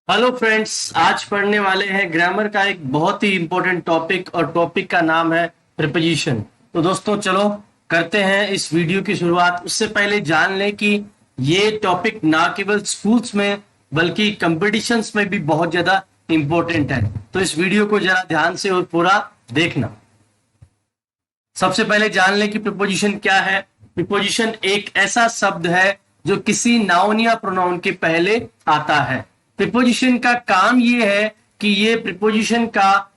Hello friends, आज पढ़ने वाले हैं ग्रामर का एक बहुत ही इंपॉर्टेंट टॉपिक और टॉपिक का नाम है प्रीपोजिशन। तो दोस्तों चलो करते हैं इस वीडियो की शुरुआत। उससे पहले जान लें कि ये टॉपिक ना केवल स्कूल्स में बल्कि कंपटीशंस में भी बहुत ज्यादा इंपॉर्टेंट है। तो इस वीडियो को जरा ध्यान से और पूरा देखना। सबसे पहले जान लें कि प्रीपोजिशन क्या है। प्रीपोजिशन एक ऐसा शब्द है जो किसी नाउन या प्रोनाउन के पहले आता है। प्रीपोजिशन का काम ये है कि ये प्रीपोजिशन का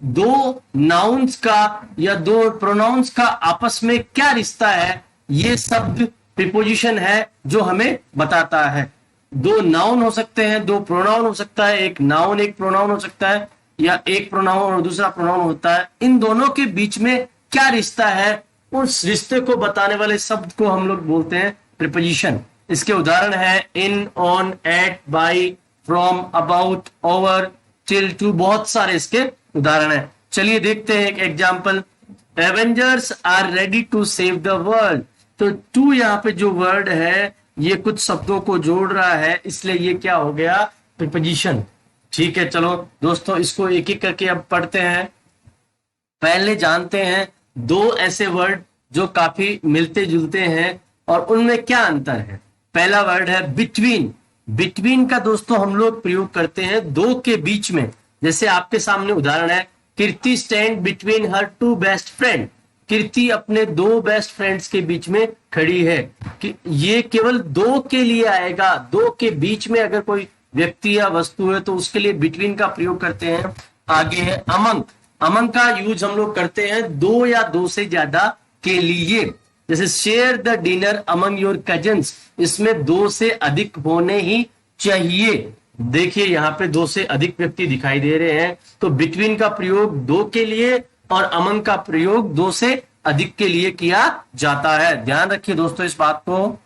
दो नाउन्स का या दो प्रोनाउंस का आपस में क्या रिश्ता है, ये शब्द प्रीपोजिशन है जो हमें बताता है। दो नाउन हो सकते हैं, दो प्रोनाउन हो सकता है, एक नाउन एक प्रोनाउन हो सकता है, या एक प्रोनाउन और दूसरा प्रोनाउन होता है। इन दोनों के बीच में क्या रिश्ता है, उस रिश्ते को बताने वाले शब्द को हम लोग बोलते हैं प्रीपोजिशन। इसके उदाहरण है in, on, at, by, from, about, over, till, to, बहुत सारे इसके उदाहरण हैं। चलिए देखते हैं एक example. Avengers are ready to save the world. तो टू यहाँ पे जो वर्ड है ये कुछ शब्दों को जोड़ रहा है, इसलिए ये क्या हो गया, प्रीपोजिशन। ठीक है, चलो दोस्तों इसको एक एक करके अब पढ़ते हैं। पहले जानते हैं दो ऐसे वर्ड जो काफी मिलते जुलते हैं और उनमें क्या अंतर है। पहला वर्ड है बिटवीन। बिटवीन का दोस्तों हम लोग प्रयोग करते हैं दो के बीच में। जैसे आपके सामने उदाहरण है, Kirti stand between her two best friend. Kirti अपने दो बेस्ट फ्रेंड्स के बीच में खड़ी है। कि ये केवल दो के लिए आएगा। दो के बीच में अगर कोई व्यक्ति या वस्तु है तो उसके लिए बिटवीन का प्रयोग करते हैं। आगे है अमंग। अमंग का यूज हम लोग करते हैं दो या दो से ज्यादा के लिए। जैसे share the dinner among your cousins, इसमें दो से अधिक होने ही चाहिए। देखिए यहाँ पे दो से अधिक व्यक्ति दिखाई दे रहे हैं, तो बिटवीन का प्रयोग दो के लिए और अमंग का प्रयोग दो से अधिक के लिए किया जाता है। ध्यान रखिए दोस्तों इस बात को।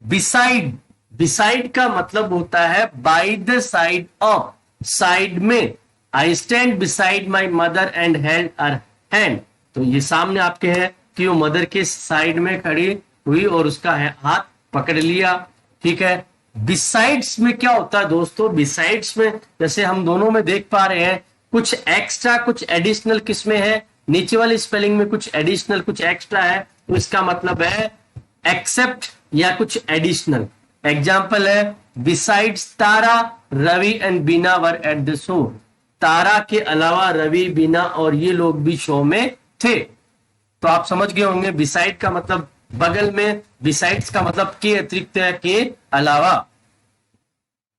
बिसाइड, बिसाइड का मतलब होता है by the side of, side में। I stand beside my mother and held her hand. तो ये सामने आपके है कि वो मदर के साइड में खड़ी हुई और उसका हाथ पकड़ लिया। ठीक है, बिसाइड्स में क्या होता है दोस्तों, बिसाइड्स में जैसे हम दोनों में देख पा रहे हैं कुछ एक्स्ट्रा कुछ एडिशनल किसमें है, नीचे वाली स्पेलिंग में कुछ एडिशनल कुछ एक्स्ट्रा है, तो इसका मतलब है एक्सेप्ट या कुछ एडिशनल। एग्जाम्पल है besides Tara Ravi and Bina were at the show. Tara के अलावा रवि, बीना और ये लोग भी शो में थे। तो आप समझ गए होंगे बिसाइड का मतलब बगल में, बिसाइड्स का मतलब के अतिरिक्त है, के अलावा।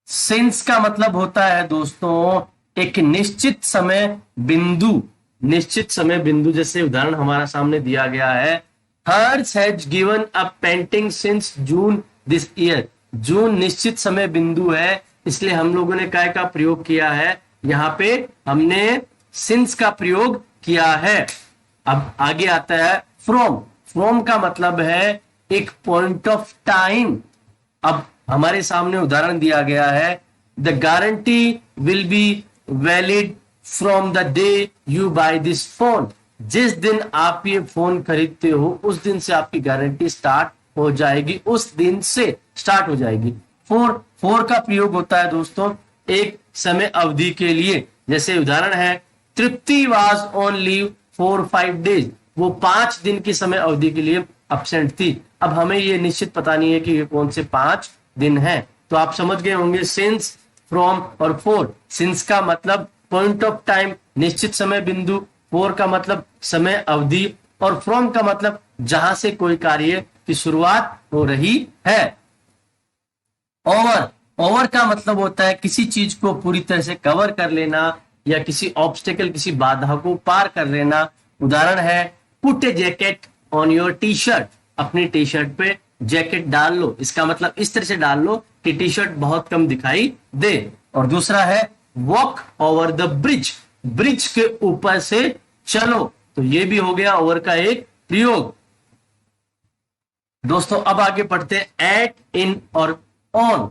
सिंस का मतलब होता है दोस्तों एक निश्चित समय बिंदु। निश्चित समय बिंदु, जैसे उदाहरण हमारा सामने दिया गया है, hers has given a painting since June this year. June निश्चित समय बिंदु है, इसलिए हम लोगों ने काय का प्रयोग किया है, यहां पे हमने सिंस का प्रयोग किया है। अब आगे आता है फ्रॉम। फ्रॉम का मतलब है एक पॉइंट ऑफ टाइम। अब हमारे सामने उदाहरण दिया गया है, the guarantee will be valid from the day you buy this phone. जिस दिन आप ये फोन खरीदते हो उस दिन से आपकी गारंटी स्टार्ट हो जाएगी, उस दिन से स्टार्ट हो जाएगी। फोर का प्रयोग होता है दोस्तों एक समय अवधि के लिए। जैसे उदाहरण है Tripti was on leave for 5 days। वो 5 दिन की समय अवधि के लिए अब्सेंट थी। अब हमें ये निश्चित पता नहीं है कि ये कौन से 5 दिन है। तो आप समझ गए होंगे सिंस, फ्रॉम और फोर। सिंस का मतलब पॉइंट ऑफ टाइम, निश्चित समय बिंदु। फोर का मतलब समय अवधि और फ्रॉम का मतलब जहां से कोई कार्य की शुरुआत हो रही है। ओवर, ओवर का मतलब होता है किसी चीज को पूरी तरह से कवर कर लेना या किसी ऑब्स्टेकल, किसी बाधा को पार कर लेना। उदाहरण है put A jacket on your T shirt. अपनी टी शर्ट पे जैकेट डाल लो, इसका मतलब इस तरह से डाल लो कि टी शर्ट बहुत कम दिखाई दे। और दूसरा है walk over the bridge. Bridge के ऊपर से चलो, तो ये भी हो गया ओवर का एक प्रयोग। दोस्तों अब आगे पढ़ते हैं एट, इन और ऑन।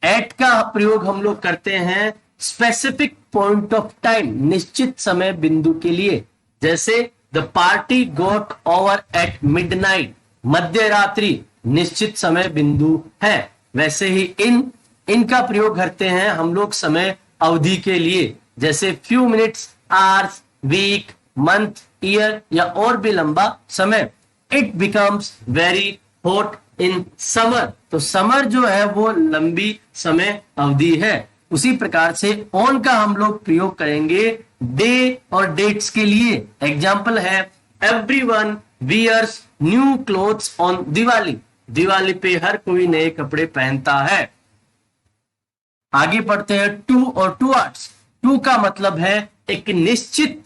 एट का प्रयोग हम लोग करते हैं स्पेसिफिक पॉइंट ऑफ टाइम, निश्चित समय बिंदु के लिए। जैसे the party got over at midnight, मध्य रात्रि निश्चित समय बिंदु है। वैसे ही इन इनका प्रयोग करते हैं हम लोग समय अवधि के लिए, जैसे few minutes, hours, week, month, year या और भी लंबा समय। It becomes very hot in summer, तो समर जो है वो लंबी समय अवधि है। उसी प्रकार से ऑन का हम लोग प्रयोग करेंगे डे और डेट्स के लिए। एग्जाम्पल है everyone wears new clothes on Diwali, Diwali पे हर कोई नए कपड़े पहनता है। आगे पढ़ते हैं टू और टुवर्ड्स। टू का मतलब है एक निश्चित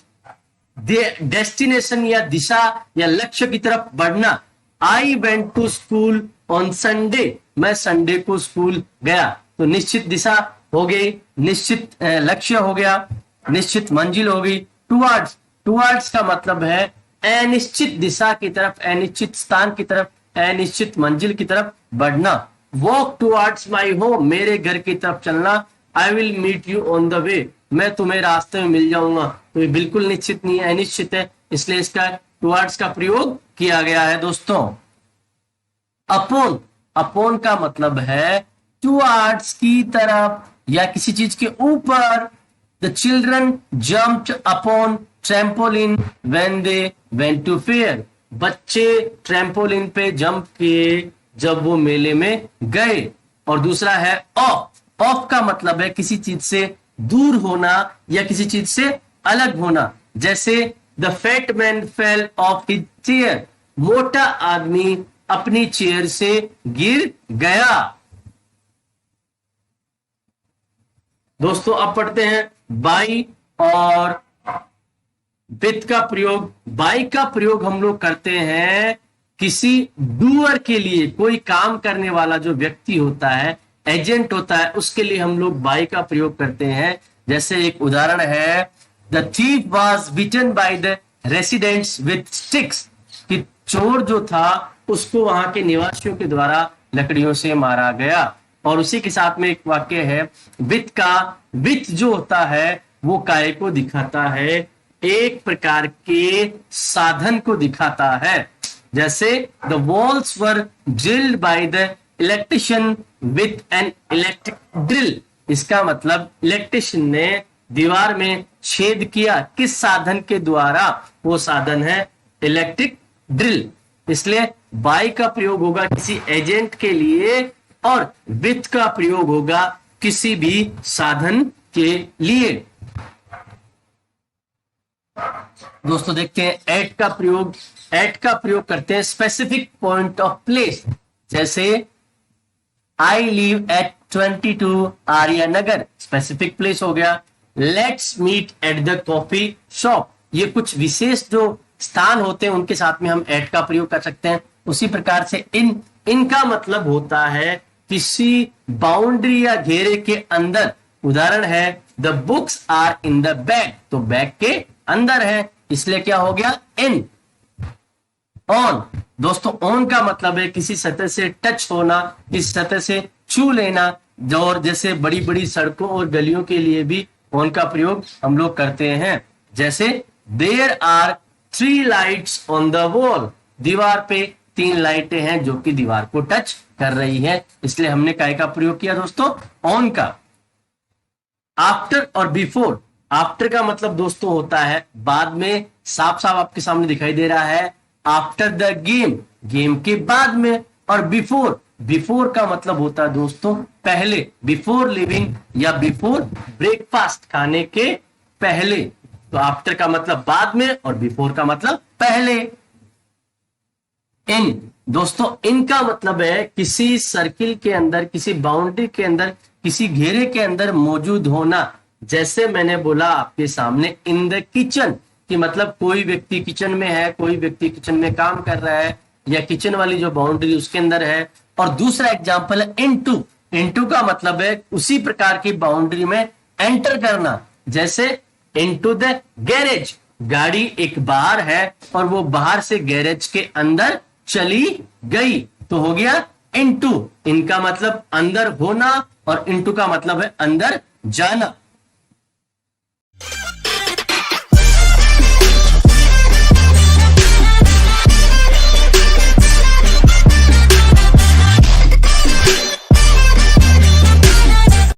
डेस्टिनेशन या दिशा या लक्ष्य की तरफ बढ़ना। I went to school on Sunday, मैं संडे को स्कूल गया। तो निश्चित दिशा हो गई, निश्चित लक्ष्य हो गया, निश्चित मंजिल हो गई। टुवर्ड्स, टुवर्ड्स का मतलब है अनिश्चित दिशा की तरफ, अनिश्चित स्थान की तरफ, अनिश्चित मंजिल की तरफ बढ़ना। वॉक टुवर्ड्स माई होम, मेरे घर की तरफ चलना। I will meet you on the way, मैं तुम्हें रास्ते में मिल जाऊंगा। तो ये बिल्कुल निश्चित नहीं है, अनिश्चित है, इसलिए इसका टुवर्ड्स का प्रयोग किया गया है दोस्तों। अपॉन, अपॉन का मतलब है टुवर्ड्स की तरफ या किसी चीज के ऊपर। The children jumped upon trampoline when they went to fair, बच्चे ट्रैम्पोलिन पे जंप किए जब वो मेले में गए। और दूसरा है ऑफ, ऑफ का मतलब है किसी चीज से दूर होना या किसी चीज से अलग होना, जैसे the fat man fell off his chair, मोटा आदमी अपनी चेयर से गिर गया। दोस्तों अब पढ़ते हैं बाई और विथ का प्रयोग। बाई का प्रयोग हम लोग करते हैं किसी डूअर के लिए, कोई काम करने वाला जो व्यक्ति होता है, एजेंट होता है, उसके लिए हम लोग बाई का प्रयोग करते हैं। जैसे एक उदाहरण है the thief was beaten by the residents with sticks, कि चोर जो था उसको वहां के निवासियों के द्वारा लकड़ियों से मारा गया। और उसी के साथ में एक वाक्य है विथ का, विथ जो होता है वो काय को दिखाता है, एक प्रकार के साधन को दिखाता है। जैसे the walls were drilled by the electrician with an electric drill, इसका मतलब इलेक्ट्रिशियन ने दीवार में छेद किया, किस साधन के द्वारा? वो साधन है इलेक्ट्रिक ड्रिल। इसलिए बाय का प्रयोग होगा किसी एजेंट के लिए और विथ का प्रयोग होगा किसी भी साधन के लिए। दोस्तों देखते हैं एट का प्रयोग। एट का प्रयोग करते हैं स्पेसिफिक पॉइंट ऑफ प्लेस, जैसे I live at 22 Arya Nagar, specific place हो गया। Let's meet at the coffee shop, ये कुछ विशेष जो स्थान होते हैं उनके साथ में हम एट का प्रयोग कर सकते हैं। उसी प्रकार से इनका मतलब होता है किसी बाउंड्री या घेरे के अंदर। उदाहरण है the books are in the bag, तो बैग के अंदर है, इसलिए क्या हो गया इन। ऑन, दोस्तों ऑन का मतलब है किसी सतह से टच होना, किसी सतह से छू लेना। और जैसे बड़ी बड़ी सड़कों और गलियों के लिए भी ऑन का प्रयोग हम लोग करते हैं। जैसे there are 3 lights on the wall, दीवार पे 3 लाइटें हैं जो कि दीवार को टच कर रही है, इसलिए हमने काय का प्रयोग किया दोस्तों ऑन का। आफ्टर और बिफोर, आफ्टर का मतलब दोस्तों होता है बाद में, साफ साफ आपके सामने दिखाई दे रहा है आफ्टर द गेम, गेम के बाद में। और बिफोर, बिफोर का मतलब होता है दोस्तों पहले, बिफोर लिविंग या बिफोर ब्रेकफास्ट, खाने के पहले। तो आफ्टर का मतलब बाद में और बिफोर का मतलब पहले। इन, दोस्तों इनका मतलब है किसी सर्किल के अंदर, किसी बाउंड्री के अंदर, किसी घेरे के अंदर मौजूद होना। जैसे मैंने बोला आपके सामने इन द किचन, कि मतलब कोई व्यक्ति किचन में है, कोई व्यक्ति किचन में काम कर रहा है या किचन वाली जो बाउंड्री उसके अंदर है। और दूसरा एग्जांपल है इनटू, इनटू का मतलब है उसी प्रकार की बाउंड्री में एंटर करना। जैसे इनटू द गैरेज, गाड़ी एक बाहर है और वो बाहर से गैरेज के अंदर चली गई, तो हो गया इनटू। इनका मतलब अंदर होना और इनटू का मतलब है अंदर जाना।